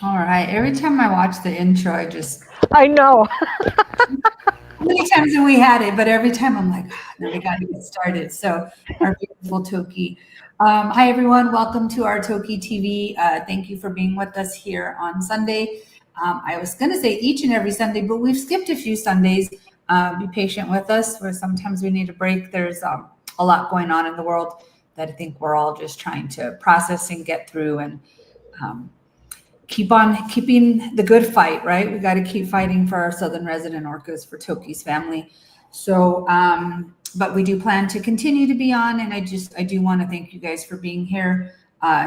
All right. Every time I watch the intro, I know. how many times have we had it? But every time I'm like, no, we got to get started. So, our beautiful Toki. Hi, everyone. Welcome to our Toki TV. Thank you for being with us here on Sunday. I was going to say each and every Sunday, but we've skipped a few Sundays. Be patient with us, where sometimes we need a break. There's a lot going on in the world that I think we're all just trying to process and get through. And um, keep on keeping the good fight, right? We got to keep fighting for our southern resident orcas, for Toki's family. So, but we do plan to continue to be on, and I do want to thank you guys for being here.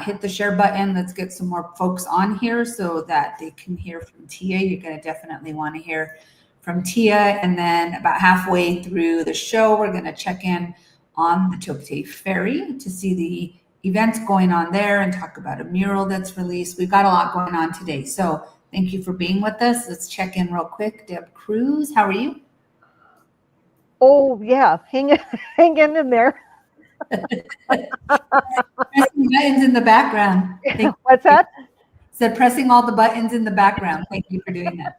Hit the share button. Let's get some more folks on here so that they can hear from Tia. You're going to definitely want to hear from Tia, and then about halfway through the show, we're going to check in on the TokiTV ferry to see the events going on there and talk about a mural that's released. We've got a lot going on today. So thank you for being with us. Let's check in real quick. Deb Cruz, how are you? Oh yeah, hang in there. Pressing buttons in the background. Thank What's you. that? Said pressing all the buttons in the background. Thank you for doing that.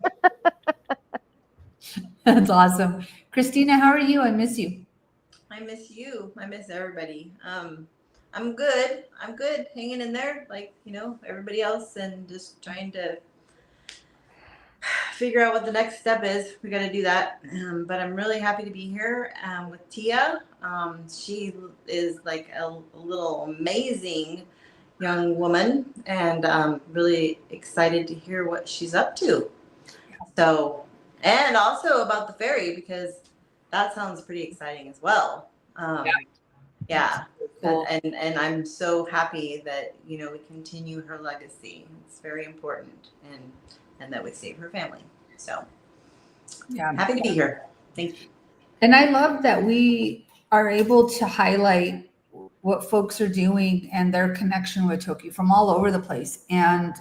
That's awesome. Christina, how are you? I miss you. I miss you. I miss everybody. I'm good. I'm good. Hanging in there, like everybody else, and just trying to figure out what the next step is. We got to do that. But I'm really happy to be here with Tia. She is like a little amazing young woman, and really excited to hear what she's up to. So, and also about the ferry, because that sounds pretty exciting as well. Yeah. Cool. And I'm so happy that we continue her legacy. It's very important, and that we save her family. So Yeah. happy to be here. Thank you. And I love that we are able to highlight what folks are doing and their connection with Toki from all over the place. And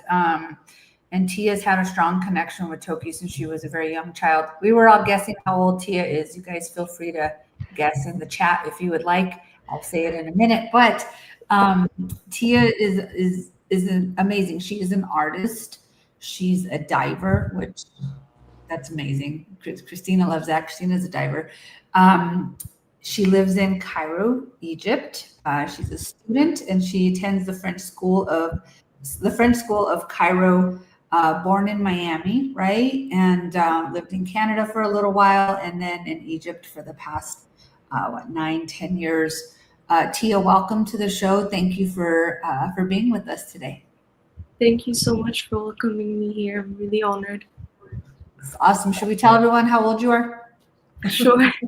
Tia's had a strong connection with Toki since she was a very young child. We were all guessing how old Tia is. You guys feel free to guess in the chat if you would like. I'll say it in a minute. But Tia is amazing. She is an artist. She's a diver, which that's amazing. Christina loves that. Christina's a diver. She lives in Cairo, Egypt. She's a student, and she attends the French School of Cairo. Born in Miami, right, and lived in Canada for a little while, and then in Egypt for the past 9-10 years. Tia, welcome to the show. Thank you for being with us today. Thank you so much for welcoming me here. I'm really honored. It's awesome. Should we tell everyone how old you are? Sure. Wait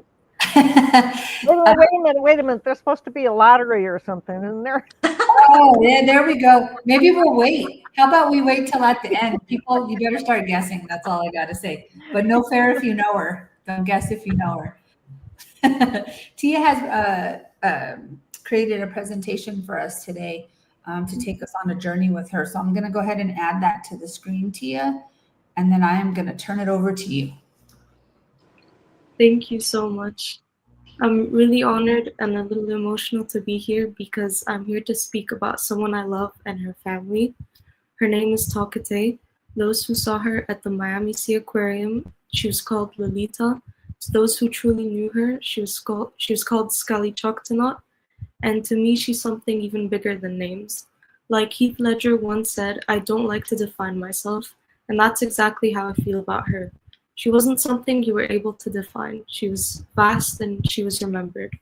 a minute. There's supposed to be a lottery or something, isn't there? Oh, yeah, there we go. Maybe we'll wait. How about we wait till at the end? People, you better start guessing. That's all I got to say. But no fair if you know her. Don't guess if you know her. Tia has created a presentation for us today to take us on a journey with her. So I'm going to go ahead and add that to the screen, Tia, and then I am going to turn it over to you. Thank you so much. I'm really honored and a little emotional to be here because I'm here to speak about someone I love and her family. Her name is TokiTV. Those who saw her at the Miami Sea Aquarium, she was called Lolita. To those who truly knew her, she was called Scully Choctawnot. And to me, she's something even bigger than names. Like Heath Ledger once said, I don't like to define myself, and that's exactly how I feel about her. She wasn't something you were able to define. She was vast and she was remembered.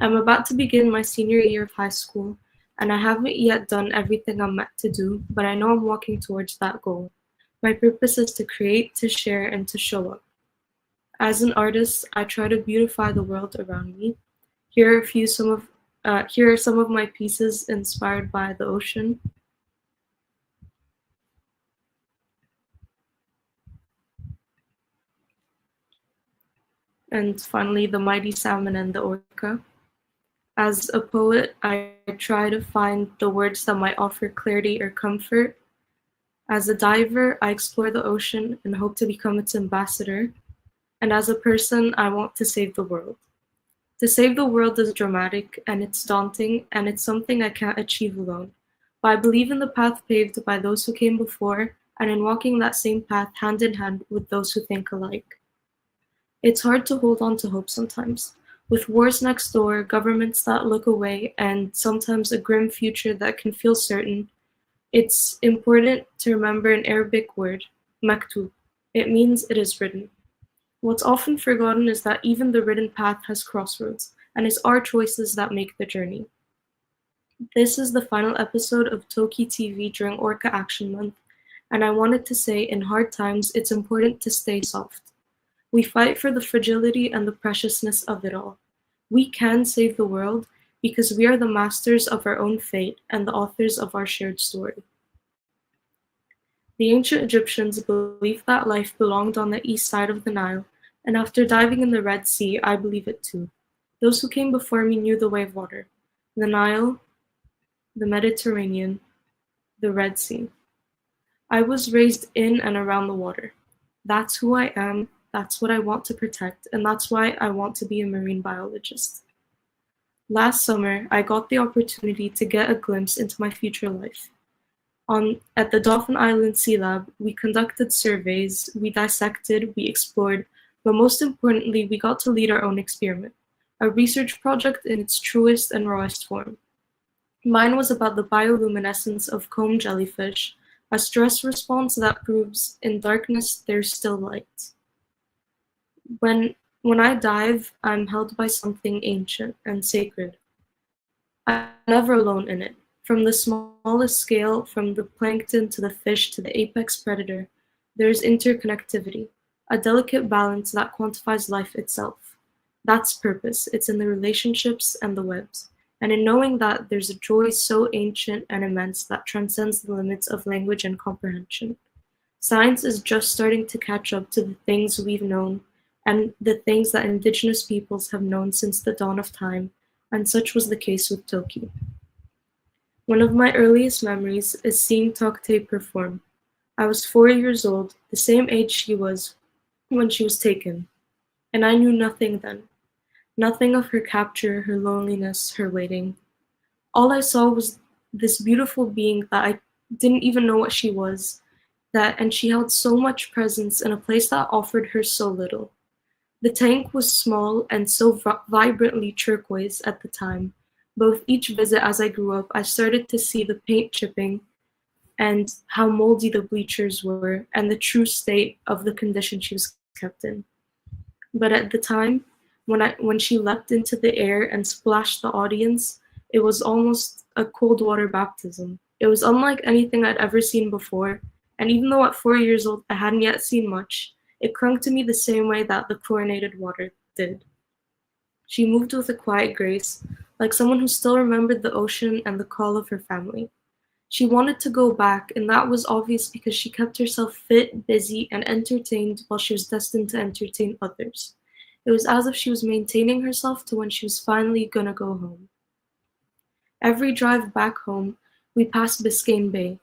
I'm about to begin my senior year of high school, and I haven't yet done everything I'm meant to do, but I know I'm walking towards that goal. My purpose is to create, to share, and to show up. As an artist, I try to beautify the world around me. Here are some of my pieces inspired by the ocean. And finally, the mighty salmon and the orca. As a poet, I try to find the words that might offer clarity or comfort. As a diver, I explore the ocean and hope to become its ambassador. And as a person, I want to save the world. To save the world is dramatic and it's daunting and it's something I can't achieve alone. But I believe in the path paved by those who came before, and in walking that same path hand in hand with those who think alike. It's hard to hold on to hope sometimes. With wars next door, governments that look away, and sometimes a grim future that can feel certain, it's important to remember an Arabic word, maktub. It means it is written. What's often forgotten is that even the written path has crossroads, and it's our choices that make the journey. This is the final episode of TokiTV during Orca Action Month, and I wanted to say in hard times it's important to stay soft. We fight for the fragility and the preciousness of it all. We can save the world because we are the masters of our own fate and the authors of our shared story. The ancient Egyptians believed that life belonged on the east side of the Nile, and after diving in the Red Sea, I believe it too. Those who came before me knew the way of water: the Nile, the Mediterranean, the Red Sea. I was raised in and around the water. That's who I am, that's what I want to protect, and that's why I want to be a marine biologist. Last summer, I got the opportunity to get a glimpse into my future life. At the Dauphin Island Sea Lab, we conducted surveys, we dissected, we explored, but most importantly, we got to lead our own experiment, a research project in its truest and rawest form. Mine was about the bioluminescence of comb jellyfish, a stress response that proves in darkness there's still light. When I dive, I'm held by something ancient and sacred. I'm never alone in it. From the smallest scale, from the plankton to the fish to the apex predator, there's interconnectivity, a delicate balance that quantifies life itself. That's purpose. It's in the relationships and the webs. And in knowing that there's a joy so ancient and immense that transcends the limits of language and comprehension. Science is just starting to catch up to the things we've known and the things that indigenous peoples have known since the dawn of time, and such was the case with Toki. One of my earliest memories is seeing Tokte perform. I was 4 years old, the same age she was when she was taken, and I knew nothing then. Nothing of her capture, her loneliness, her waiting. All I saw was this beautiful being that I didn't even know what she was, and she held so much presence in a place that offered her so little. The tank was small and so vibrantly turquoise at the time. Both each visit as I grew up, I started to see the paint chipping and how moldy the bleachers were and the true state of the condition she was kept in. But at the time, when she leapt into the air and splashed the audience, it was almost a cold water baptism. It was unlike anything I'd ever seen before, and even though at 4 years old I hadn't yet seen much, it clung to me the same way that the chlorinated water did. She moved with a quiet grace, like someone who still remembered the ocean and the call of her family. She wanted to go back, and that was obvious because she kept herself fit, busy, and entertained while she was destined to entertain others. It was as if she was maintaining herself to when she was finally gonna go home. Every drive back home, we passed Biscayne Bay.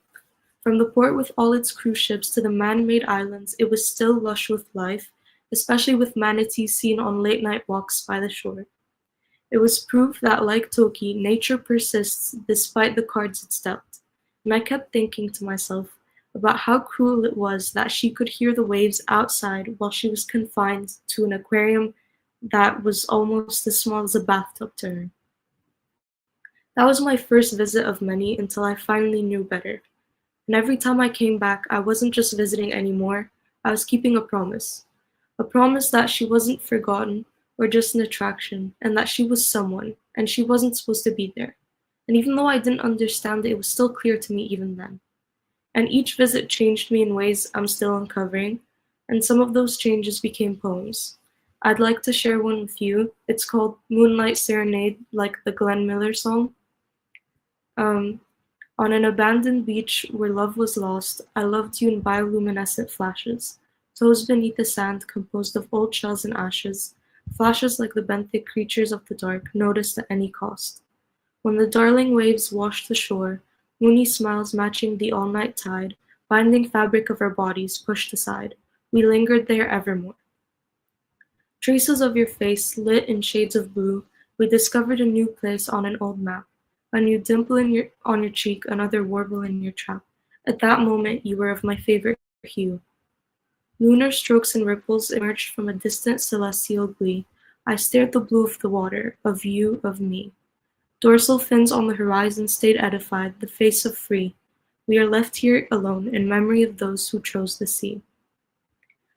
From the port with all its cruise ships to the man-made islands, it was still lush with life, especially with manatees seen on late-night walks by the shore. It was proof that, like Toki, nature persists despite the cards it's dealt. And I kept thinking to myself about how cruel it was that she could hear the waves outside while she was confined to an aquarium that was almost as small as a bathtub to her. That was my first visit of many until I finally knew better. And every time I came back, I wasn't just visiting anymore, I was keeping a promise. A promise that she wasn't forgotten or just an attraction, and that she was someone, and she wasn't supposed to be there. And even though I didn't understand it, it was still clear to me even then. And each visit changed me in ways I'm still uncovering, and some of those changes became poems. I'd like to share one with you. It's called Moonlight Serenade, like the Glenn Miller song. On an abandoned beach where love was lost, I loved you in bioluminescent flashes, toes beneath the sand composed of old shells and ashes, flashes like the benthic creatures of the dark, noticed at any cost. When the darling waves washed the shore, moony smiles matching the all-night tide, binding fabric of our bodies pushed aside, we lingered there evermore. Traces of your face lit in shades of blue, we discovered a new place on an old map, A new dimple on your cheek, another warble in your trap. At that moment, you were of my favorite hue. Lunar strokes and ripples emerged from a distant celestial glee. I stared the blue of the water, of you, of me. Dorsal fins on the horizon stayed edified, the face of free. We are left here alone in memory of those who chose the sea.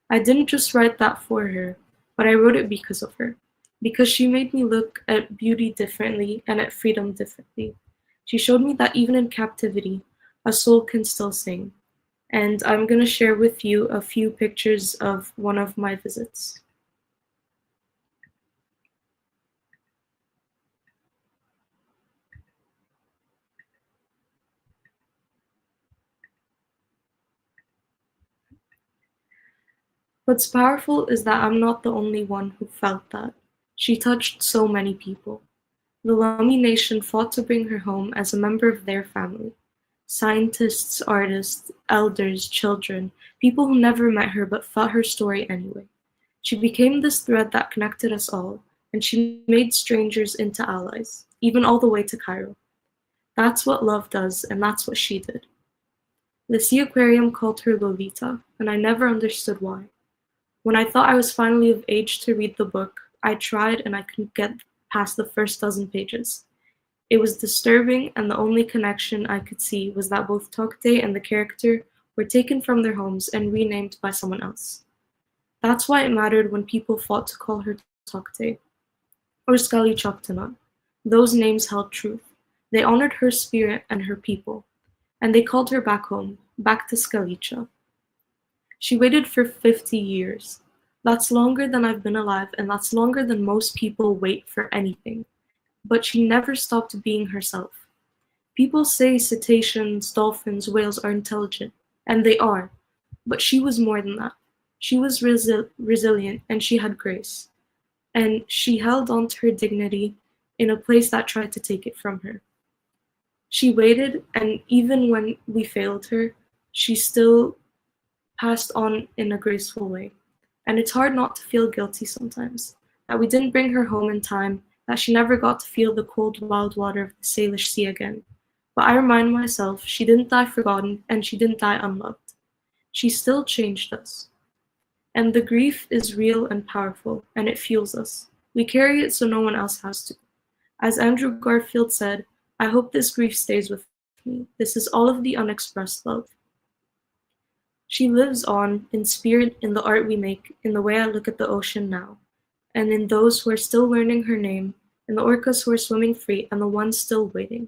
I didn't just write that for her, but I wrote it because of her. Because she made me look at beauty differently and at freedom differently. She showed me that even in captivity, a soul can still sing. And I'm going to share with you a few pictures of one of my visits. What's powerful is that I'm not the only one who felt that. She touched so many people. The Lami Nation fought to bring her home as a member of their family. Scientists, artists, elders, children, people who never met her but felt her story anyway. She became this thread that connected us all, and she made strangers into allies, even all the way to Cairo. That's what love does, and that's what she did. The Sea Aquarium called her Lolita, and I never understood why. When I thought I was finally of age to read the book, I tried and I couldn't get past the first dozen pages. It was disturbing, and the only connection I could see was that both Tokte and the character were taken from their homes and renamed by someone else. That's why it mattered when people fought to call her Tokte or Skali Choktanot. Those names held truth. They honored her spirit and her people, and they called her back home, back to Skalicha. She waited for 50 years. That's longer than I've been alive, and that's longer than most people wait for anything. But she never stopped being herself. People say cetaceans, dolphins, whales are intelligent, and they are, but she was more than that. She was resilient, and she had grace. And she held on to her dignity in a place that tried to take it from her. She waited, and even when we failed her, she still passed on in a graceful way. And it's hard not to feel guilty sometimes, that we didn't bring her home in time, that she never got to feel the cold, wild water of the Salish Sea again. But I remind myself, she didn't die forgotten, and she didn't die unloved. She still changed us. And the grief is real and powerful, and it fuels us. We carry it so no one else has to. As Andrew Garfield said, I hope this grief stays with me. This is all of the unexpressed love. She lives on in spirit, in the art we make, in the way I look at the ocean now, and in those who are still learning her name, in the orcas who are swimming free, and the ones still waiting.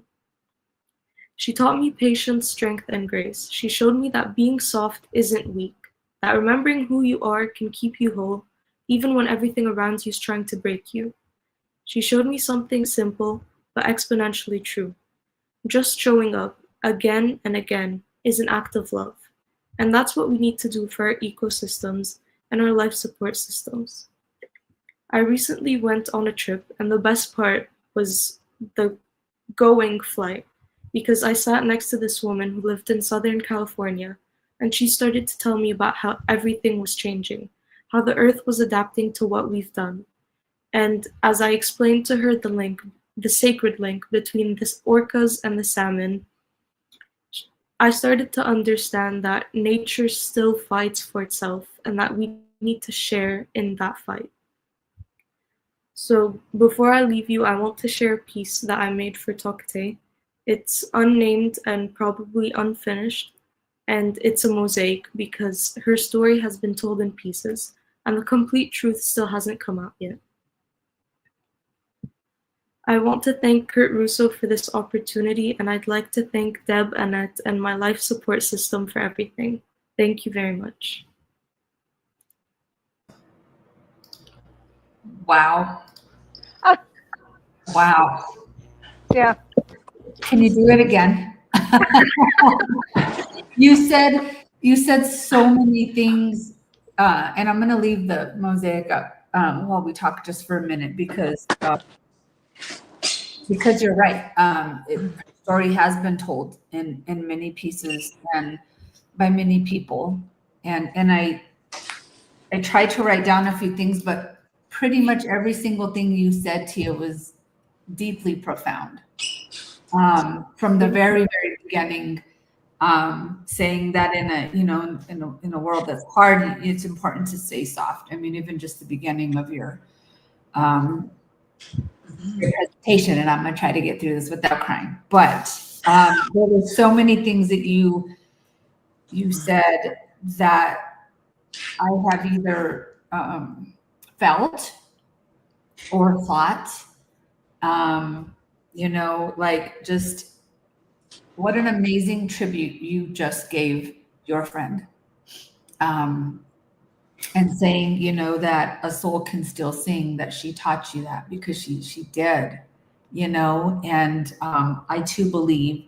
She taught me patience, strength, and grace. She showed me that being soft isn't weak, that remembering who you are can keep you whole, even when everything around you is trying to break you. She showed me something simple, but exponentially true. Just showing up, again and again, is an act of love. And that's what we need to do for our ecosystems and our life support systems. I recently went on a trip, and the best part was the going flight, because I sat next to this woman who lived in Southern California, and she started to tell me about how everything was changing, how the earth was adapting to what we've done. And as I explained to her the link, the sacred link between the orcas and the salmon, I started to understand that nature still fights for itself and that we need to share in that fight. So before I leave you, I want to share a piece that I made for Tokte. It's unnamed and probably unfinished, and it's a mosaic because her story has been told in pieces, and the complete truth still hasn't come out yet. I want to thank Kurt Russo for this opportunity, and I'd like to thank Deb, Annette, and my life support system for everything. Thank you very much. Wow. Ah. Wow. Yeah. Can you do it again? You said so many things, and I'm going to leave the mosaic up while we talk just for a minute because you're right. The story has been told in many pieces and by many people, and I tried to write down a few things, but pretty much every single thing you said, Tia, was deeply profound. from the very, very beginning, saying that in a, in a world that's hard, it's important to stay soft. I mean, even just the beginning of um, your presentation, and I'm going to try to get through this without crying. But there were so many things that you said that I have either felt or thought. Like just what an amazing tribute you just gave your friend. And saying, that a soul can still sing, that she taught you that because she did, and I too believe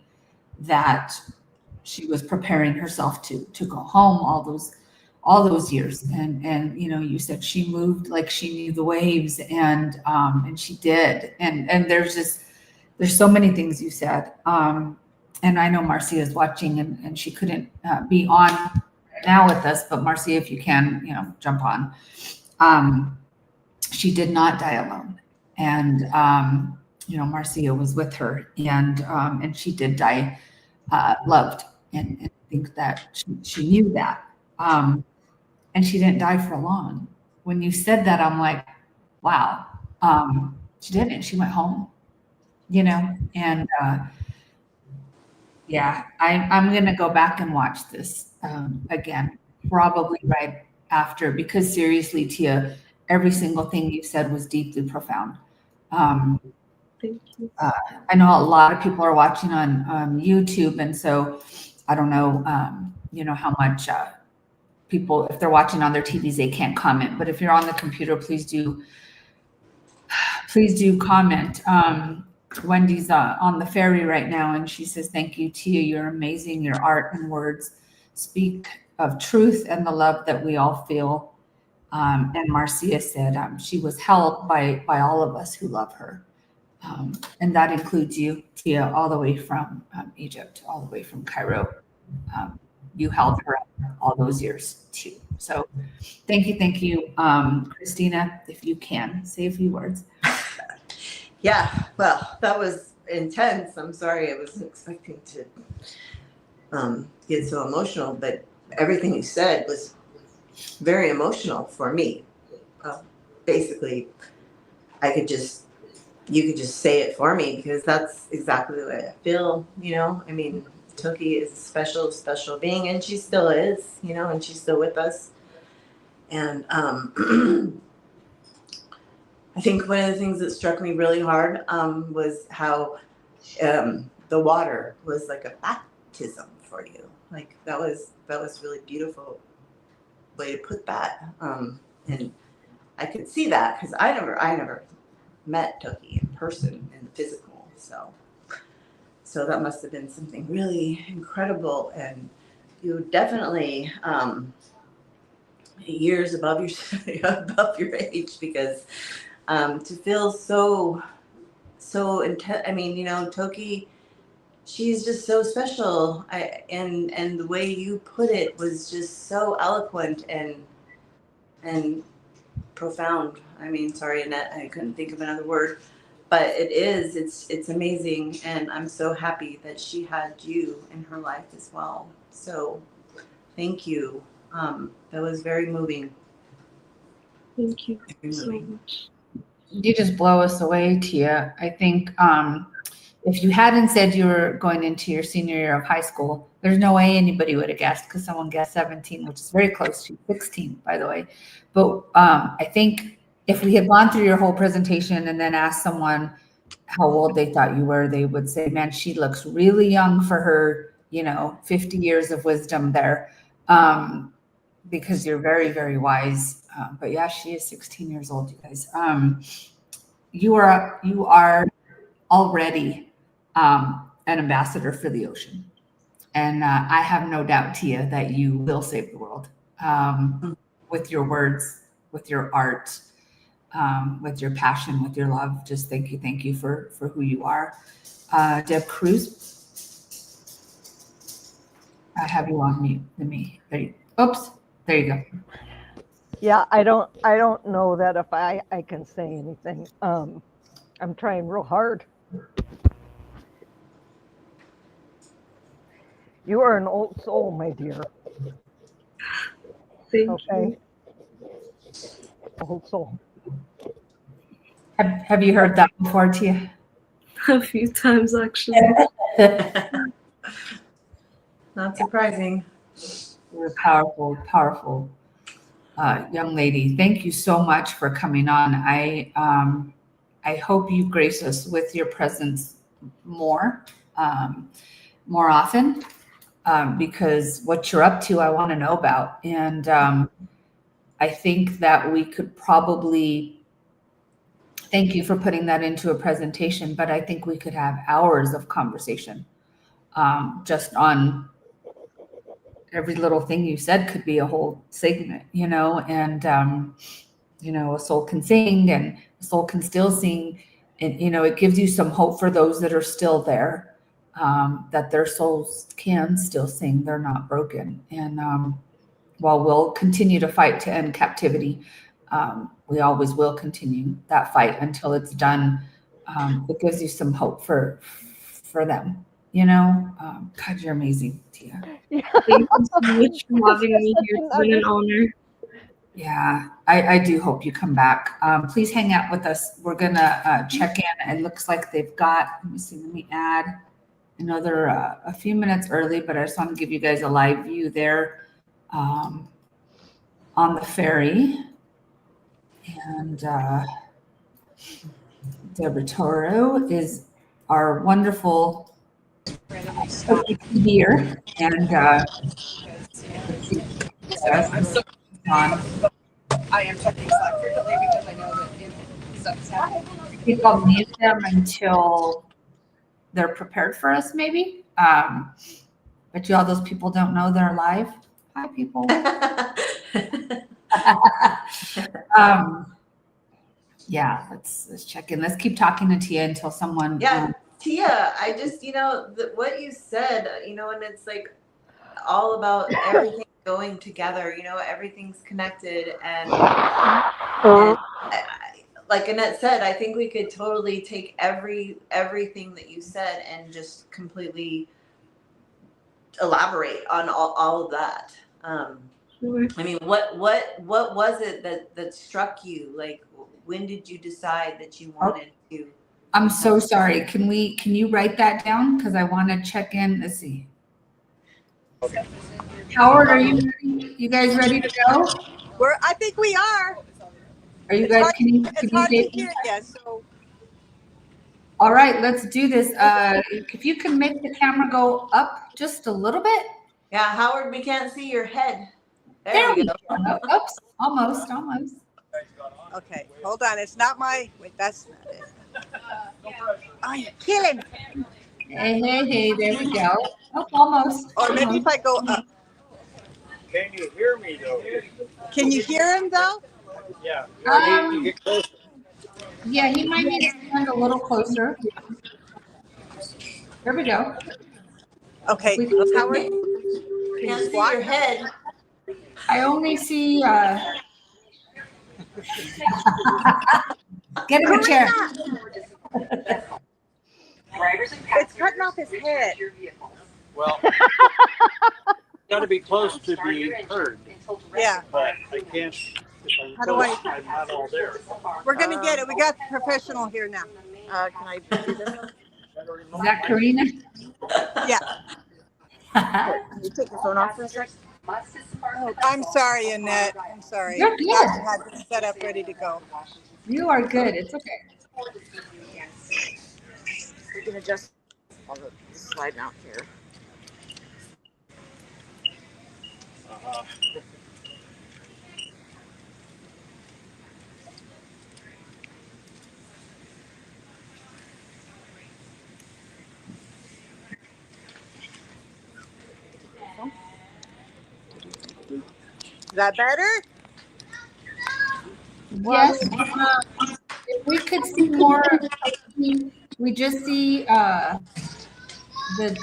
that she was preparing herself to go home all those years. And you said she moved like she knew the waves, and she did. And there's so many things you said. And I know Marcia is watching, and she couldn't be on right now with us, but Marcia, if you can, jump on. She did not die alone. And Marcia was with her, and she did die loved. And I think that she knew that. And she didn't die for long. When you said that, I'm like, wow. She didn't. She went home, and yeah, I'm going to go back and watch this again, probably right after, because seriously, Tia, every single thing you said was deeply profound. Thank you. I know a lot of people are watching on YouTube, and so I don't know, how much people, if they're watching on their TVs, they can't comment. But if you're on the computer, please do comment. Wendy's on the ferry right now, and she says, "Thank you, Tia. You're amazing. Your art and words speak of truth and the love that we all feel." And Marcia said she was held by all of us who love her. And that includes you, Tia, all the way from Egypt, all the way from Cairo. You held her up all those years too. So thank you. Christina, if you can, say a few words. Yeah, well, that was intense. I'm sorry, I wasn't expecting to get so emotional, but everything you said was very emotional for me. Basically, you could just say it for me, because that's exactly the way I feel. I mean, Toki is a special, special being, and she still is, and she's still with us. And I think one of the things that struck me really hard was how the water was like a baptism for you. Like that was really beautiful way to put that. And I could see that because I never met Toki in person, in the physical. So that must have been something really incredible. And you definitely years above your age, because to feel so intense. I mean, Toki, she's just so special. And the way you put it was just so eloquent and profound. I mean, sorry, Annette, I couldn't think of another word, but it's amazing. And I'm so happy that she had you in her life as well. So thank you. That was very moving. Thank you Very so moving. much. You just blow us away, Tia. I think if you hadn't said you were going into your senior year of high school, there's no way anybody would have guessed, because someone guessed 17, which is very close to 16, by the way. But I think if we had gone through your whole presentation and then asked someone how old they thought you were, they would say, man, she looks really young for her, 50 years of wisdom there, because you're very, very wise. But yeah, she is 16 years old, you guys. You are already an ambassador for the ocean. And I have no doubt, Tia, that you will save the world with your words, with your art, with your passion, with your love. Just thank you for who you are. Deb Cruz, I have you on mute. Oops, there you go. Yeah, I don't know that if I can say anything. I'm trying real hard. You are an old soul, my dear. Thank Okay. Old soul. Have you heard that before, Tia? you a few times actually. Not surprising. You're a powerful, powerful young lady. Thank you so much for coming on. I hope you grace us with your presence more, more often, because what you're up to, I want to know about. And I think that we could probably, thank you for putting that into a presentation, but I think we could have hours of conversation just on every little thing you said could be a whole segment, and a soul can sing and a soul can still sing. And, it gives you some hope for those that are still there, that their souls can still sing. They're not broken. And while we'll continue to fight to end captivity, we always will continue that fight until it's done. It gives you some hope for them. God, you're amazing, Tia. Yeah. Thank you so much for having me here. It's been an honor. Yeah, I do hope you come back. Please hang out with us. We're gonna check in. It looks like they've got, let me see, let me add. I know they're a few minutes early, but I just want to give you guys a live view there on the ferry. And Deborah Toro is our wonderful here. And let's see. I am checking Slack frequently because I know that stuff's happening. I think I'll mute them until they're prepared for us, maybe. But all those people don't know they're live. Hi, people. Yeah, let's check in. Let's keep talking to Tia until someone. Yeah, Tia, I just, what you said, and it's like all about everything going together, everything's connected. And like Annette said, I think we could totally take everything that you said and just completely elaborate on all of that. Sure. I mean, what was it that struck you? Like, when did you decide that you wanted to? I'm so sorry. Can you write that down? Because I want to check in. Let's see. Howard, are you ready? You guys ready to go? I think we are. Are you guys? It's hard to hear you. So. All right, let's do this. If you can make the camera go up just a little bit. Yeah, Howard, we can't see your head. There we go. Oops, almost. Okay, hold on. It's not my. Wait, that's not it. Oh, you're killing me. Hey, there we go. Oh, almost. Or maybe if I go up. Can you hear me though? Can you hear him though? Yeah. You need to get closer. Yeah, he might need to stand a little closer. There we go. Okay, Howard. Can't see your head. I only see. Get in the chair. It's cutting off his head. Well, got to be close to be heard. Yeah. But I can't. How do I? I'm not all there. We're gonna get it. We got the professional here now. Can I do this? Is that Karina? Yeah. Can you take your phone off for a sec? Oh, I'm sorry, Annette. I'm sorry. You're good. I had this set up ready to go. You are good. It's okay. We can adjust all the slide mount here. Is that better? Yes. If we could see more, we just see the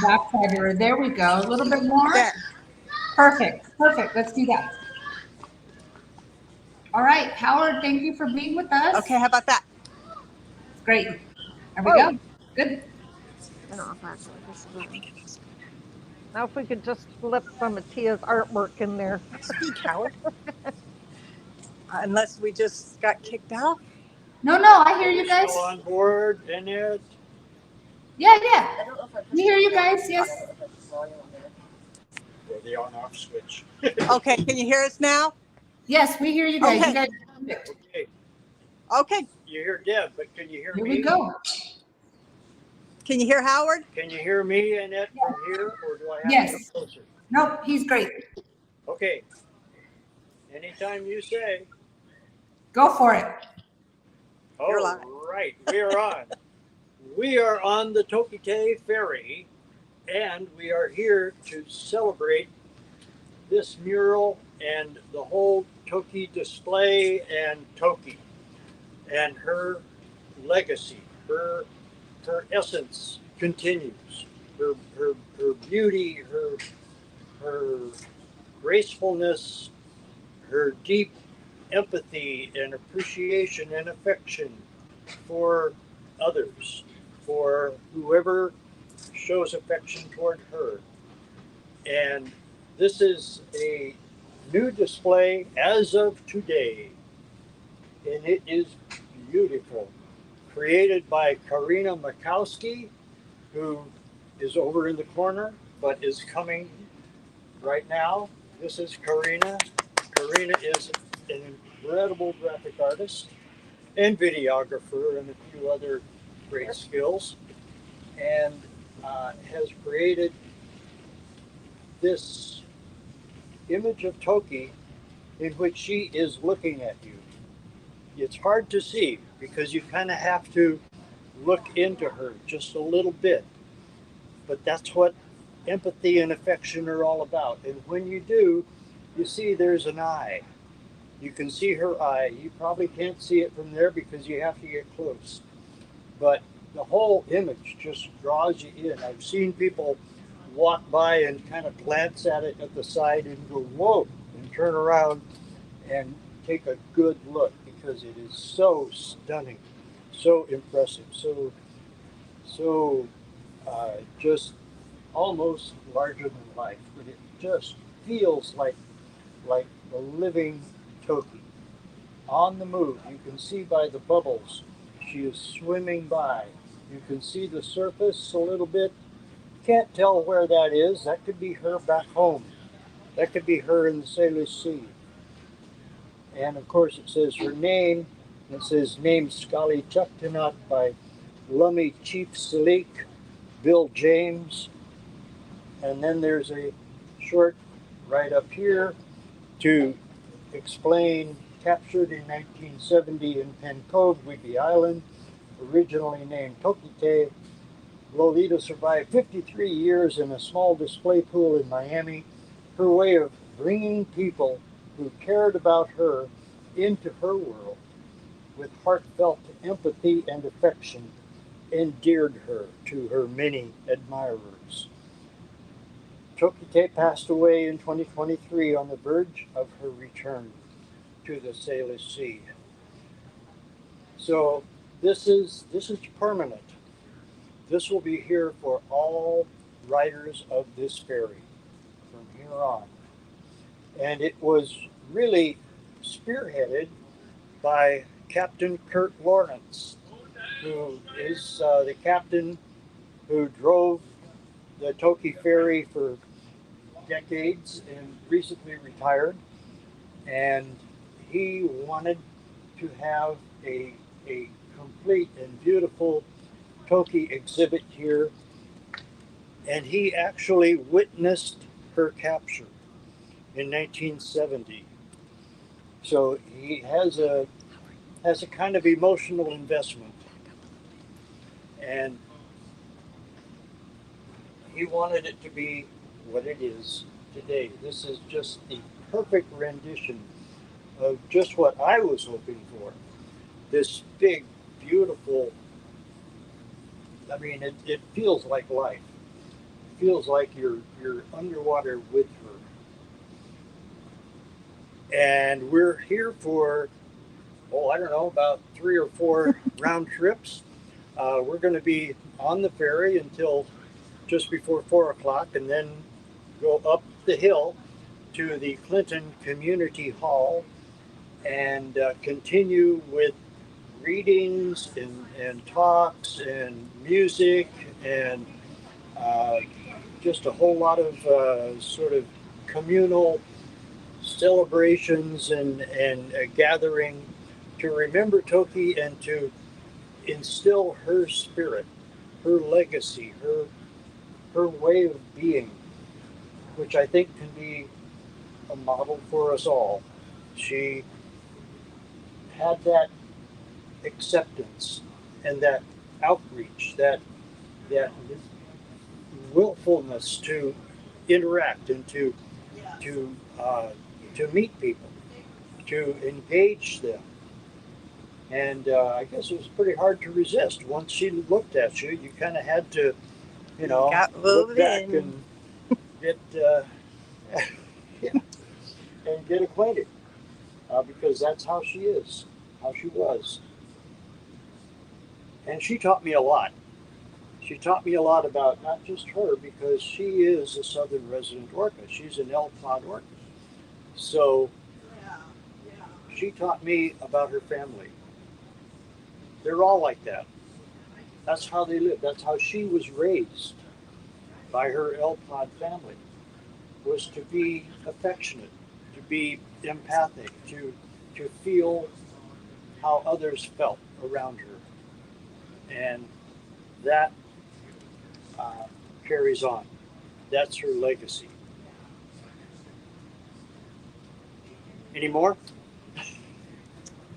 backside here. There we go. A little bit more. There. Perfect. Let's do that. All right, Howard, thank you for being with us. Okay, how about that? Great. There we go. Good. I don't know if I actually push the button. Now, if we could just flip some of Tia's artwork in there. Speak, Howard. Unless we just got kicked out. No, I hear Are you you guys. still on board, Annette? Yeah. We hear you guys. Yes. Or the on-off switch? Okay, can you hear us now? Yes, we hear you guys. Okay. You guys are perfect. Okay, Okay. you hear Deb, but can you hear Here me? we go. Can you hear Howard? Can you hear me, Annette, from here, or do I have to Yes. come closer? Nope, he's great. Okay. Anytime you say. Go for it. You're All live. right, we are on. We are on the TokiTV ferry, and we are here to celebrate this mural and the whole Toki display and Toki and her legacy. Her essence continues. Her beauty, her gracefulness, her deep empathy and appreciation and affection for others, for whoever shows affection toward her. And this is a new display as of today, and it is beautiful. Created by Karina Makowski, who is over in the corner, but is coming right now. This is Karina. Karina is an incredible graphic artist and videographer and a few other great skills, and has created this image of Toki in which she is looking at you. It's hard to see because you kind of have to look into her just a little bit, but that's what empathy and affection are all about. And when you do, you see there's an eye. You can see her eye. You probably can't see it from there because you have to get close. But the whole image just draws you in. I've seen people walk by and kind of glance at it at the side and go, whoa, and turn around and take a good look because it is so stunning, so impressive, so just almost larger than life. But it just feels like the living Toki on the move. You can see by the bubbles she is swimming by. You can see the surface a little bit. Can't tell where that is. That could be her back home. That could be her in the Salish Sea. And of course it says her name. It says name Scully Chuktanut by Lummi Chief Salik, Bill James. And then there's a short right up here to explain captured in 1970 in Penn Cove, Whidbey Island, originally named TokiTV. Lolita survived 53 years in a small display pool in Miami. Her way of bringing people who cared about her into her world with heartfelt empathy and affection endeared her to her many admirers. TokiTV passed away in 2023 on the verge of her return to the Salish Sea. So this is permanent. This will be here for all riders of this ferry from here on. And it was really spearheaded by Captain Kurt Lawrence, who is the captain who drove the Toki ferry for decades and recently retired. And he wanted to have a complete and beautiful Toki exhibit here, and he actually witnessed her capture in 1970. So he has a kind of emotional investment, and he wanted it to be what it is today. This is just the perfect rendition of just what I was hoping for. This big, beautiful, I mean, it feels like life. It feels like you're underwater with her. And we're here for, I don't know, about 3 or 4 round trips. We're going to be on the ferry until just before 4 o'clock, and then go up the hill to the Clinton Community Hall and continue with readings and talks and music and just a whole lot of sort of communal celebrations and a gathering to remember Toki and to instill her spirit, her legacy, her way of being, which I think can be a model for us all. She had that acceptance and that outreach, that willfulness to interact and to meet people, to engage them. And I guess it was pretty hard to resist. Once she looked at you, you kind of had to, look back and get yeah, and get acquainted, because that's how she is, how she was. And she taught me a lot. She taught me a lot about not just her, because she is a southern resident orca. She's an L-pod orca. So she taught me about her family. They're all like that. That's how they live. That's how she was raised by her L-pod family, was to be affectionate, to be empathic, to feel how others felt around her. And that carries on. That's her legacy. Any more?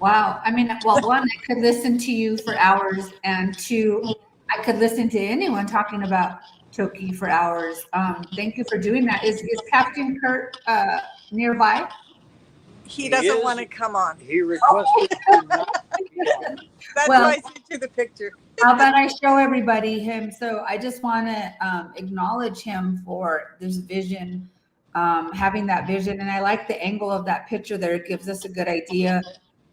Wow. I mean, well, one, I could listen to you for hours, and two, I could listen to anyone talking about Toki for hours. Thank you for doing that. Is Captain Kurt nearby? He doesn't want to come on. He requested to not be on. That's Well, why I sent you the picture. How about I show everybody him? So I just want to acknowledge him for this vision, having that vision. And I like the angle of that picture there. It gives us a good idea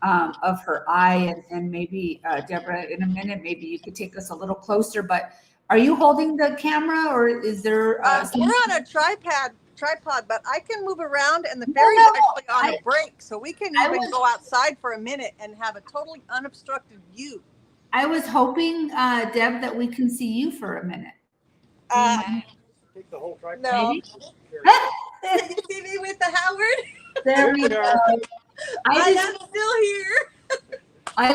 of her eye. And maybe, Deborah, in a minute, maybe you could take us a little closer. But are you holding the camera, or is there? We're on a tripod, but I can move around, and the ferry's actually on a break, so we can even go outside for a minute and have a totally unobstructed view. I was hoping, Deb, that we can see you for a minute. Take the whole tripod. No. Maybe? Can you see me with the Howard? There we go. I am still here. I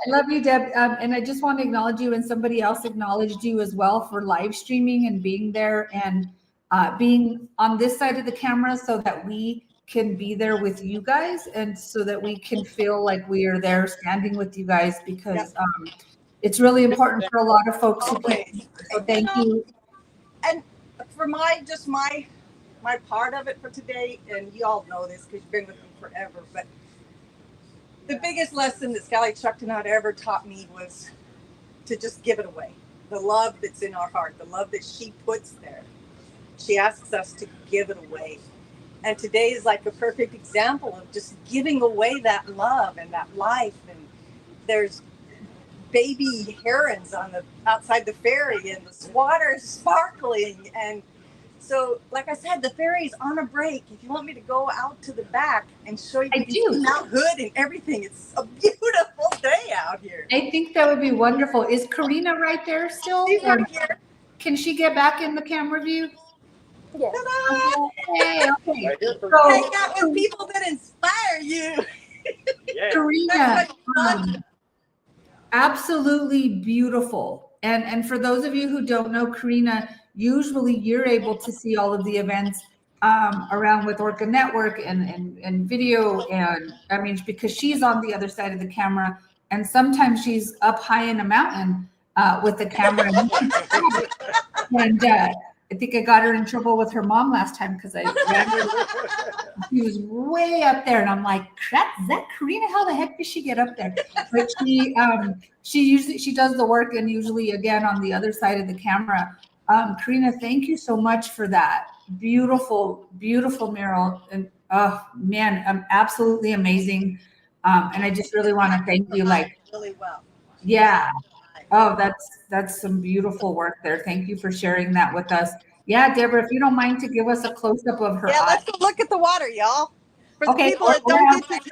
love you, Deb, and I just want to acknowledge you, and somebody else acknowledged you as well for live streaming and being there and being on this side of the camera so that we can be there with you guys, and so that we can feel like we are there standing with you guys, because it's really important for a lot of folks who can't. So thank you. And for my part of it for today, and you all know this because you've been with me forever, but the biggest lesson that Sally Chucktonut ever taught me was to just give it away. The love that's in our heart, the love that she puts there. She asks us to give it away. And today is like a perfect example of just giving away that love and that life. And there's baby herons outside the ferry, and the water is sparkling. And so, like I said, the ferry's on a break. If you want me to go out to the back and show you Mount Hood and everything, it's a beautiful day out here. I think that would be wonderful. Is Karina right there still? She's right here. Can she get back in the camera view? Yes. Okay. Hang out with people that inspire you. Yeah. Karina, absolutely beautiful. And for those of you who don't know Karina, usually you're able to see all of the events around with Orca Network and video. And I mean, because she's on the other side of the camera, and sometimes she's up high in a mountain with the camera. And I think I got her in trouble with her mom last time because I ran her. She was way up there, and I'm like, "Crap, is that Karina? How the heck did she get up there?" But she does the work, and usually again on the other side of the camera. Karina, thank you so much for that beautiful mural, and oh man, absolutely amazing. And I just really want to thank you. Like, really well. Yeah. Oh, that's some beautiful work there. Thank you for sharing that with us. Yeah, Deborah, if you don't mind to give us a close-up of her Yeah, eye. let's go look at the water, y'all. For Okay, the people that don't get to.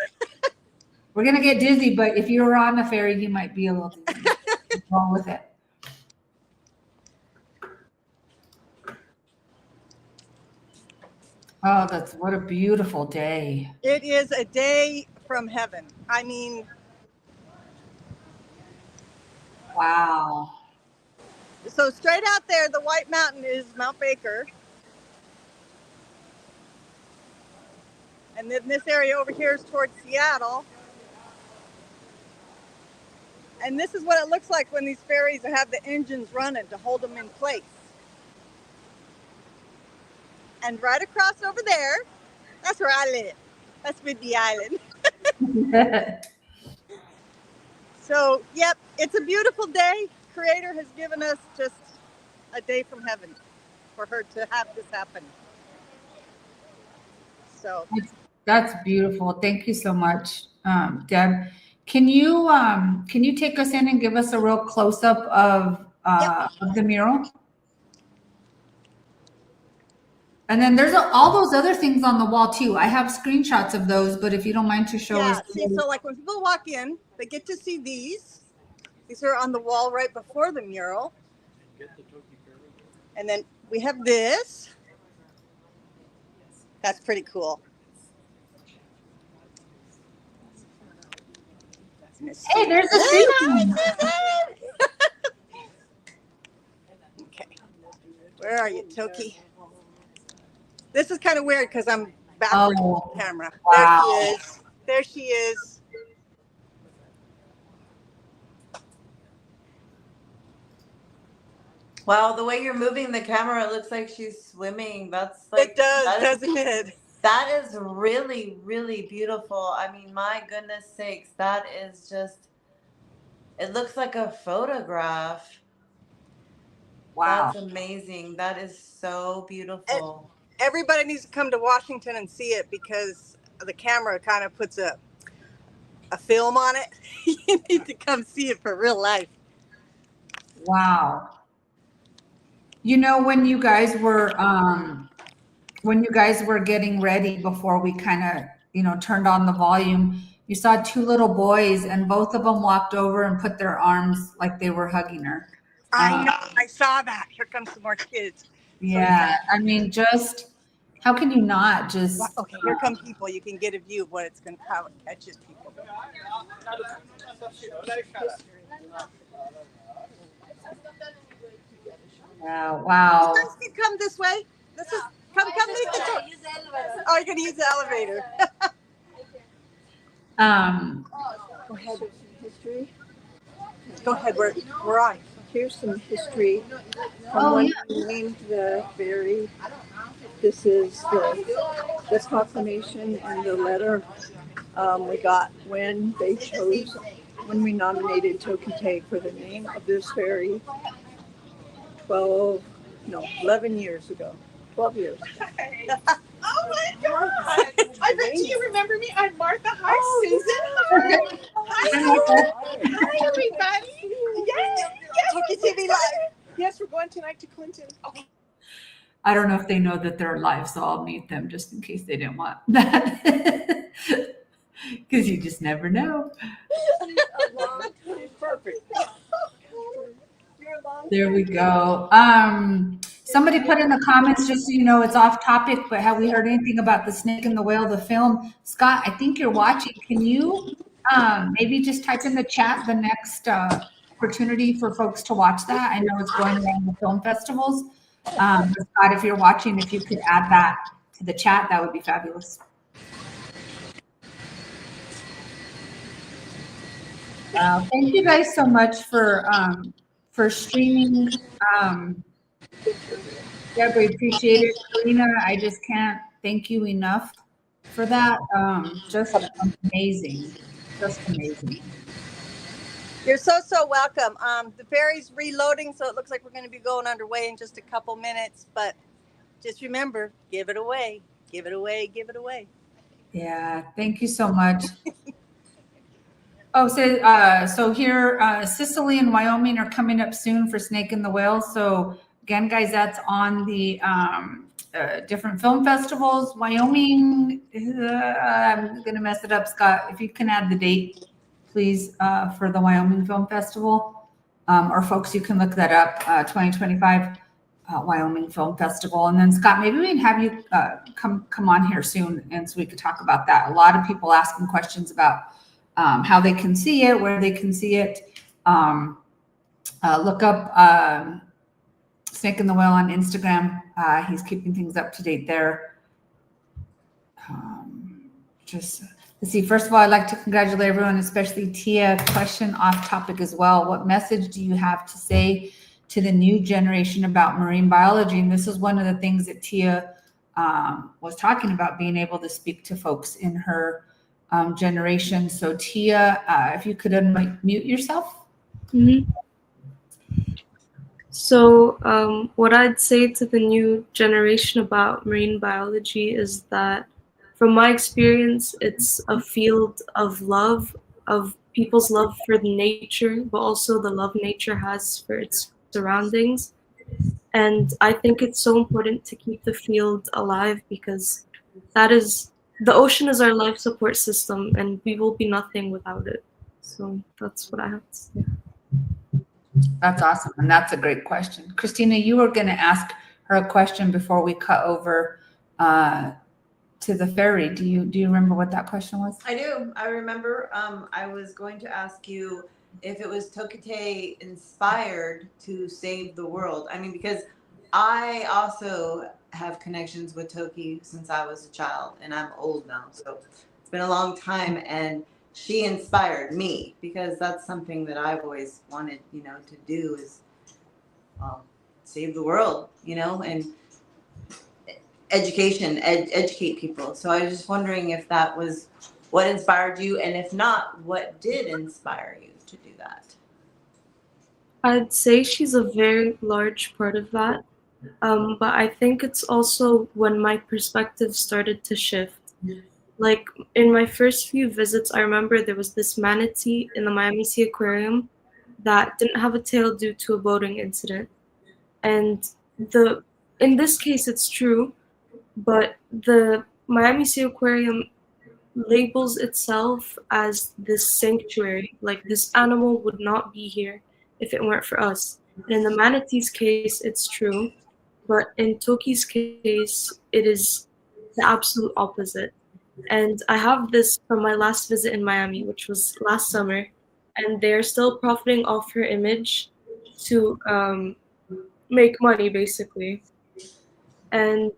we're gonna get dizzy, but if you were on the ferry, you might be a little dizzy. What's wrong with it? Oh, what a beautiful day. It is a day from heaven. I mean, Wow. so straight out there, the White Mountain is Mount Baker. And then this area over here is towards Seattle. And this is what it looks like when these ferries have the engines running to hold them in place. And right across over there, that's where I live. That's Whidbey Island. So, yep, it's a beautiful day. Creator has given us just a day from heaven for her to have this happen. So That's beautiful. Thank you so much, Deb. Can you take us in and give us a real close-up of the mural? And then there's all those other things on the wall too. I have screenshots of those, but if you don't mind to show us. see, so like when people walk in, they get to see these. These are on the wall right before the mural. And then we have this. That's pretty cool. Hey, there's a street. Okay. Where are you, Toki? This is kind of weird because I'm backwards Oh, from the camera. wow. There she is. There she is. Wow, the way you're moving the camera, it looks like she's swimming. That's like It does, doesn't it? That is really, really beautiful. I mean, my goodness sakes, that is just, it looks like a photograph. Wow. That's amazing. That is so beautiful. Everybody needs to come to Washington and see it because the camera kind of puts a film on it. You need to come see it for real life. Wow. You know, when you guys were getting ready before we kind of, turned on the volume, you saw two little boys and both of them walked over and put their arms like they were hugging her. I know. I saw that. Here comes some more kids. Yeah. I mean, how can you not just. Okay, here come people. You can get a view of how it catches people. Wow. You guys can come this way. Come meet the tour. Oh, you're gonna use the elevator. Go ahead. History. Go ahead. We're on. Here's some history from when we named the ferry. This is the proclamation and the letter we got when we nominated TokiTV for the name of this ferry 11 years ago. 12 years. Oh my God. I bet you remember me. I'm Martha. Hi, Susan. Hi, everybody. Yes. TokiTV Live. Yes, we're going tonight to Clinton. Okay. I don't know if they know that they're live, so I'll mute them just in case they didn't want that. Because you just never know. Perfect. There we go. Somebody put in the comments, just so you know, it's off topic, but have we heard anything about The Snake and the Whale, the film? Scott, I think you're watching. Can you maybe just type in the chat the next opportunity for folks to watch that? I know it's going around the film festivals. Scott, if you're watching, if you could add that to the chat, that would be fabulous. Thank you guys so much for streaming. Deborah, we appreciate it. Karina, I just can't thank you enough for that. Just amazing. Just amazing. You're so welcome. The ferry's reloading, so it looks like we're going to be going underway in just a couple minutes. But just remember, give it away. Give it away. Give it away. Yeah, thank you so much. Oh, so here, Sicily and Wyoming are coming up soon for Snake and the Whale. So Again, guys, that's on the different film festivals. Wyoming, I'm going to mess it up, Scott. If you can add the date, please, for the Wyoming Film Festival. Or folks, you can look that up, 2025 Wyoming Film Festival. And then, Scott, maybe we can have you come on here soon, and so we could talk about that. A lot of people asking questions about how they can see it, where they can see it. Look up Snake in the Well on Instagram. He's keeping things up to date there. Just let's see. First of all, I'd like to congratulate everyone, especially Tia. Question off topic as well. What message do you have to say to the new generation about marine biology? And this is one of the things that Tia was talking about, being able to speak to folks in her generation. So Tia, if you could unmute yourself. Mm-hmm. So what I'd say to the new generation about marine biology is that, from my experience, it's a field of love, of people's love for nature, but also the love nature has for its surroundings. And I think it's so important to keep the field alive, because the ocean is our life support system, and we will be nothing without it. So that's what I have to say. That's awesome. And that's a great question. Christina, you were going to ask her a question before we cut over to the ferry. Do you remember what that question was? I do. I remember. I was going to ask you if it was TokiTV inspired to save the world. I mean, because I also have connections with Toki since I was a child, and I'm old now, so it's been a long time. And she inspired me, because that's something that I've always wanted, to do, is save the world, and educate people. So I was just wondering if that was what inspired you, and if not, what did inspire you to do that? I'd say she's a very large part of that. But I think it's also when my perspective started to shift. Like, in my first few visits, I remember there was this manatee in the Miami Sea Aquarium that didn't have a tail due to a boating incident. And in this case, it's true, but the Miami Sea Aquarium labels itself as this sanctuary. Like, this animal would not be here if it weren't for us. And in the manatee's case, it's true, but in Toki's case, it is the absolute opposite. And I have this from my last visit in Miami, which was last summer, and they're still profiting off her image to make money, basically. And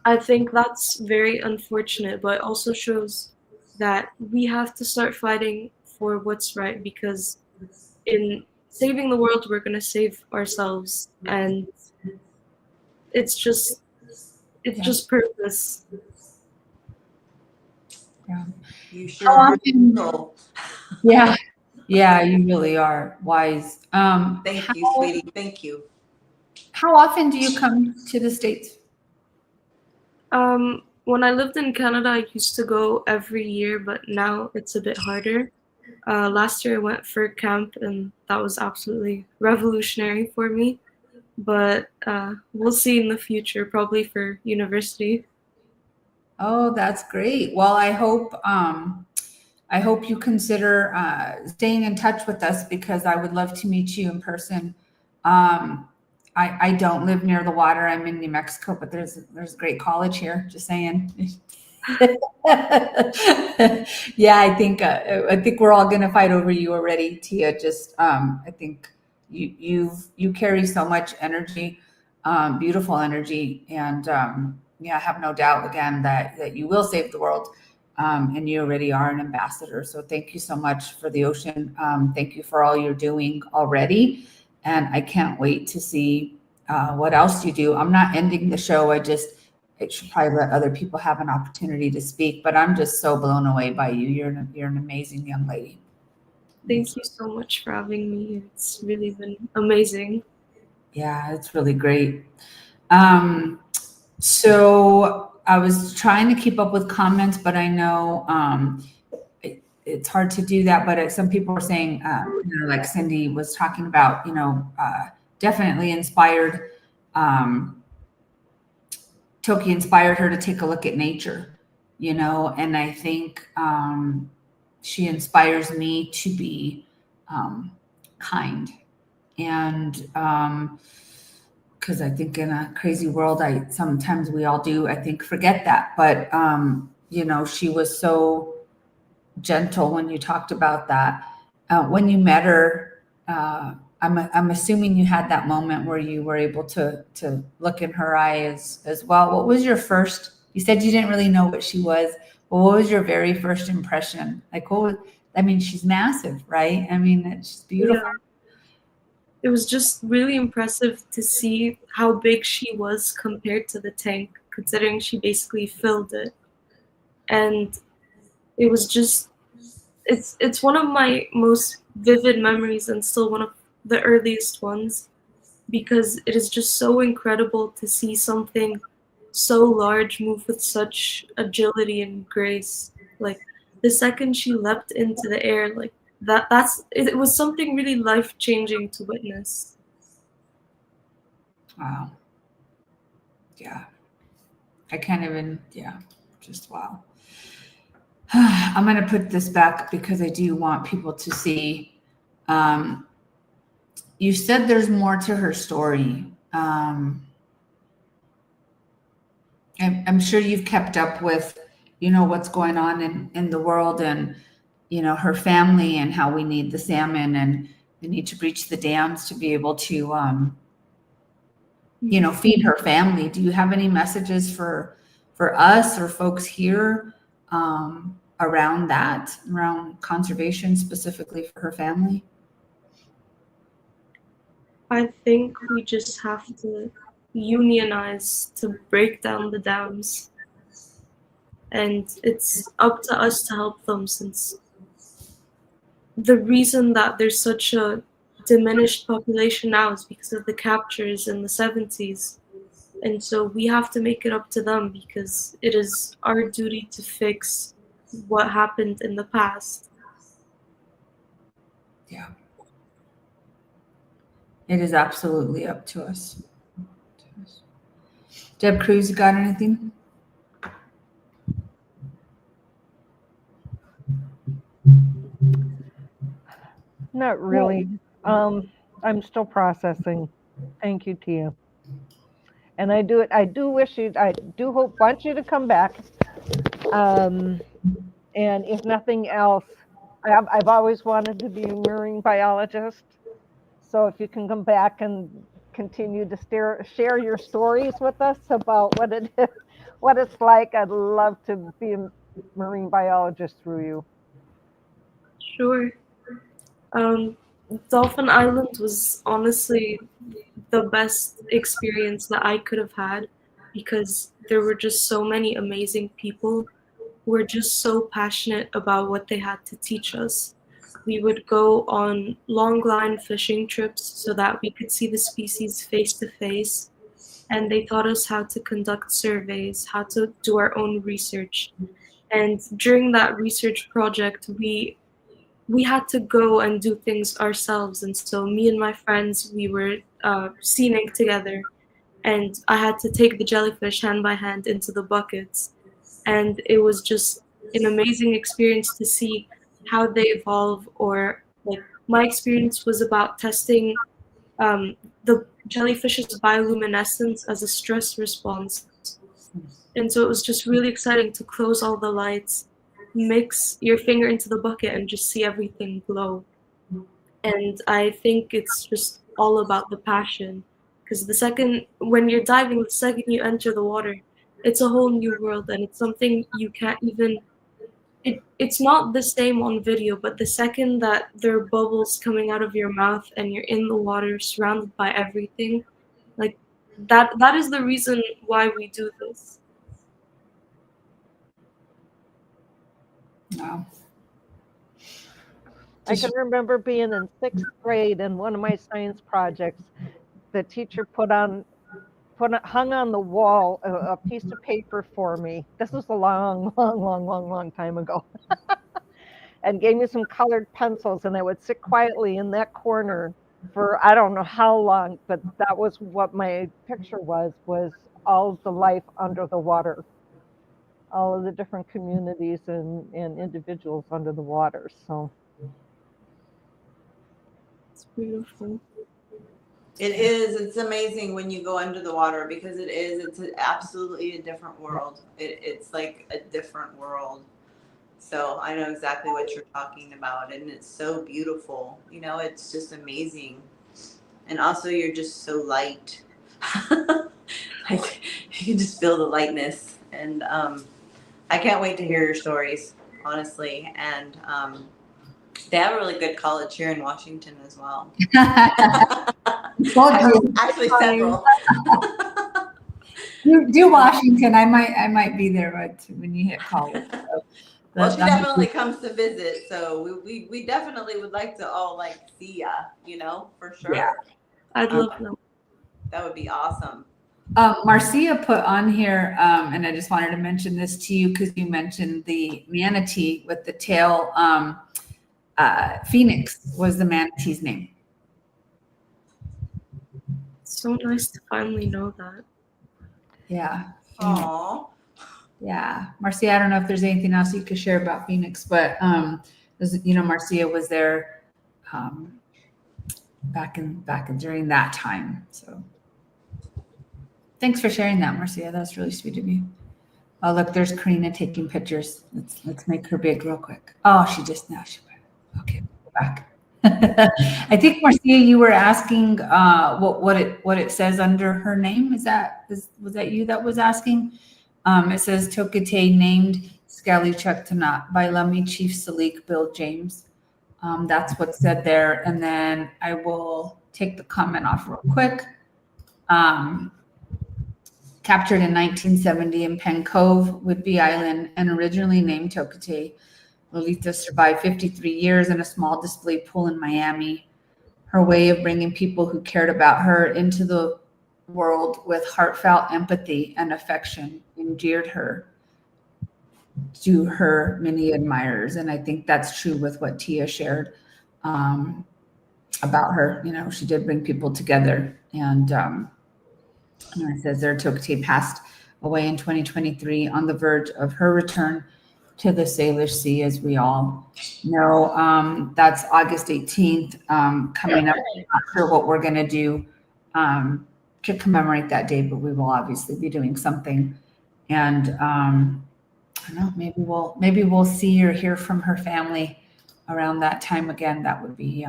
I think that's very unfortunate, but it also shows that we have to start fighting for what's right, because in saving the world, we're going to save ourselves. And it's just purpose. Yeah. You sure are. Yeah. Yeah, you really are wise. Thank you, sweetie. Thank you. How often do you come to the States? When I lived in Canada, I used to go every year, but now it's a bit harder. Last year I went for camp, and that was absolutely revolutionary for me. But we'll see in the future, probably for university. Oh, that's great. Well, I hope you consider staying in touch with us, because I would love to meet you in person. I don't live near the water. I'm in New Mexico, but there's a great college here. Just saying. Yeah, I think we're all gonna fight over you already, Tia. Just I think you carry so much energy, beautiful energy, and yeah, I have no doubt again that you will save the world. And you already are an ambassador. So thank you so much for the ocean. Thank you for all you're doing already. And I can't wait to see what else you do. I'm not ending the show. I should probably let other people have an opportunity to speak, but I'm just so blown away by you. You're an amazing young lady. Thank you so much for having me. It's really been amazing. Yeah, it's really great. So I was trying to keep up with comments, but I know it's hard to do that. But some people are saying, like Cindy was talking about, definitely inspired, Toki inspired her to take a look at nature, and I think she inspires me to be kind. And because I think in a crazy world, sometimes we all do, I think, forget that. But, she was so gentle when you talked about that. When you met her, I'm assuming you had that moment where you were able to look in her eye as well. What was your first? You said you didn't really know what she was. But what was your very first impression? Like, what was? I mean, she's massive, right? I mean, it's beautiful. Yeah. It was just really impressive to see how big she was compared to the tank, considering she basically filled it. And it was just it's one of my most vivid memories and still one of the earliest ones, because it is just so incredible to see something so large move with such agility and grace. Like the second she leapt into the air, like it was something really life-changing to witness. Wow. Yeah. I can't even, yeah, just wow. I'm going to put this back because I do want people to see. You said there's more to her story. I'm sure you've kept up with, what's going on in the world, and, her family, and how we need the salmon, and we need to breach the dams to be able to, feed her family. Do you have any messages for us or folks here around that, around conservation specifically for her family? I think we just have to unionize to break down the dams. And it's up to us to help them, since the reason that there's such a diminished population now is because of the captures in the 70s. And so we have to make it up to them, because it is our duty to fix what happened in the past. Yeah. It is absolutely up to us. Deb Cruz, you got anything? Not really. I'm still processing. Thank you, Tia. And I do want you to come back. And if nothing else, I've always wanted to be a marine biologist. So if you can come back and continue to share your stories with us about what it's like, I'd love to be a marine biologist through you. Sure. Dolphin Island was honestly the best experience that I could have had, because there were just so many amazing people who were just so passionate about what they had to teach us. We would go on long line fishing trips so that we could see the species face to face, and they taught us how to conduct surveys, how to do our own research. And during that research project, we had to go and do things ourselves. And so me and my friends, we were scening together, and I had to take the jellyfish hand by hand into the buckets. And it was just an amazing experience to see how they evolve. Or like my experience was about testing the jellyfish's bioluminescence as a stress response. And so it was just really exciting to close all the lights, mix your finger into the bucket, and just see everything glow. And I think it's just all about the passion, because when you're diving, the second you enter the water, it's a whole new world, and it's something you can't even, it's not the same on video, but the second that there are bubbles coming out of your mouth and you're in the water surrounded by everything, like that is the reason why we do this. Wow. I can remember being in 6th grade, and one of my science projects, the teacher hung on the wall a piece of paper for me. This was a long time ago. And gave me some colored pencils, and I would sit quietly in that corner for I don't know how long, but that was what my picture was all the life under the water, all of the different communities and individuals under the water. So It's beautiful. It is. It's amazing when you go under the water because it is. It's absolutely a different world. It's like a different world. So I know exactly what you're talking about, and it's so beautiful. You know, it's just amazing. And also, you're just so light. Like you can just feel the lightness, and I can't wait to hear your stories, honestly. And they have a really good college here in Washington as well. Actually, several. Do Washington. I might be there when you hit college. So Well, she definitely comes to visit, so we definitely would like to all like see ya, you know, for sure. Yeah. I'd love them. That would be awesome. Marcia put on here, and I just wanted to mention this to you because you mentioned the manatee with the tail. Phoenix was the manatee's name. It's so nice to finally know that. Yeah. Aww. Yeah, Marcia, I don't know if there's anything else you could share about Phoenix, but Marcia was there back in during that time. So thanks for sharing that, Marcia. That's really sweet of you. Oh, look, there's Karina taking pictures. Let's make her big real quick. Oh, she went. Okay, go back. I think Marcia, you were asking what it says under her name. Was that you that was asking? It says Tokite named Scallychuck by Lummi Chief Salik Bill James. That's what's said there. And then I will take the comment off real quick. Captured in 1970 in Penn Cove, Whidbey Island, and originally named Tokite. Lolita survived 53 years in a small display pool in Miami. Her way of bringing people who cared about her into the world with heartfelt empathy and affection endeared her to her many admirers. And I think that's true with what Tia shared about her. You know, she did bring people together. And it says there, Tokite passed away in 2023 on the verge of her return to the Salish Sea, as we all know. That's August 18th coming up. I'm not sure what we're going to do to commemorate that day, but we will obviously be doing something. And I don't know, maybe we'll see or hear from her family around that time again. That would be,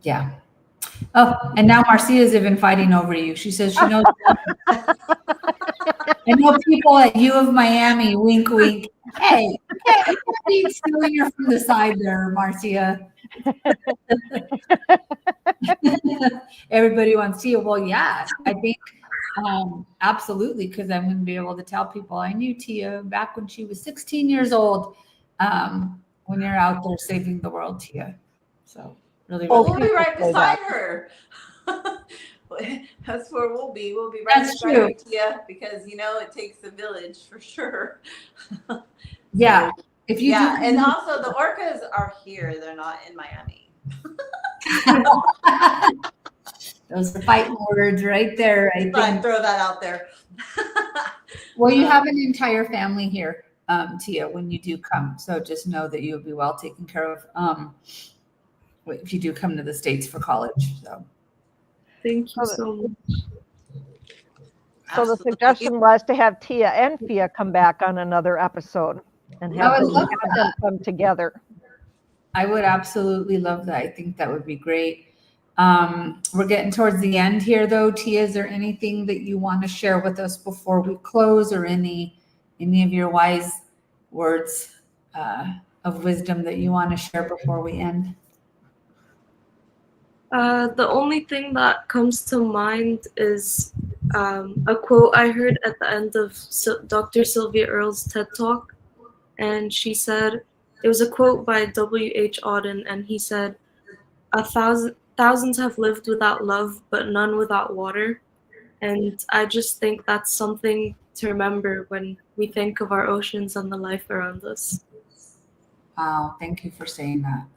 yeah. Oh, and now Marcia's even fighting over you. She says she knows. I know people at U of Miami, wink, wink. Hey, stealing her from the side there, Marcia. Everybody wants Tia. Well, yeah, I think absolutely, because I'm going to be able to tell people I knew Tia back when she was 16 years old. When you're out there saving the world, Tia. So really, We'll be right beside her. That's where we'll be. We'll be right beside you, Tia, because it takes a village for sure. Yeah. If you do, and also the orcas are here. They're not in Miami. Those are fighting words right there. I think. Throw that out there. Well, you have an entire family here, Tia, when you do come. So just know that you'll be well taken care of if you do come to the States for college. So. Thank you so much. So the suggestion was to have Tia and Fia come back on another episode and have them come together. I would absolutely love that. I think that would be great. We're getting towards the end here, though. Tia, is there anything that you want to share with us before we close, or any of your wise words of wisdom that you want to share before we end? The only thing that comes to mind is a quote I heard at the end of Dr. Sylvia Earle's TED Talk. And she said, it was a quote by W.H. Auden, and he said, thousands have lived without love, but none without water. And I just think that's something to remember when we think of our oceans and the life around us. Wow, thank you for saying that.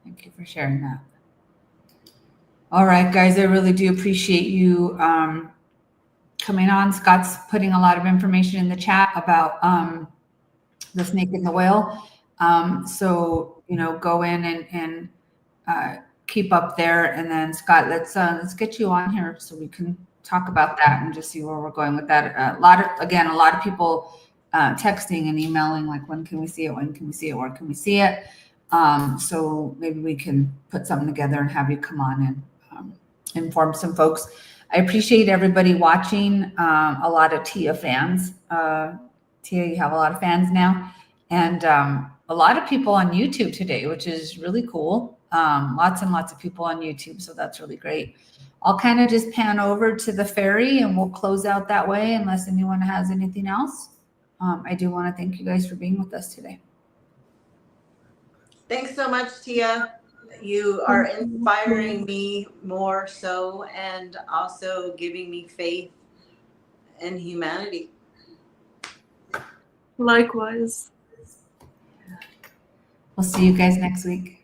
Thank you for sharing that. All right, guys, I really do appreciate you coming on. Scott's putting a lot of information in the chat about the snake and the whale. So, you know, go in and keep up there. And then Scott, let's get you on here so we can talk about that and just see where we're going with that. A lot of people texting and emailing, like, when can we see it? When can we see it? Where can we see it? So maybe we can put something together and have you come on and inform some folks. I appreciate everybody watching. A lot of Tia fans. Tia, you have a lot of fans now, and a lot of people on YouTube today, which is really cool. Lots and lots of people on YouTube, so that's really great. I'll kind of just pan over to the ferry and we'll close out that way unless anyone has anything else. I do want to thank you guys for being with us today. Thanks so much, Tia. You are inspiring me more so, and also giving me faith in humanity. Likewise. We'll see you guys next week.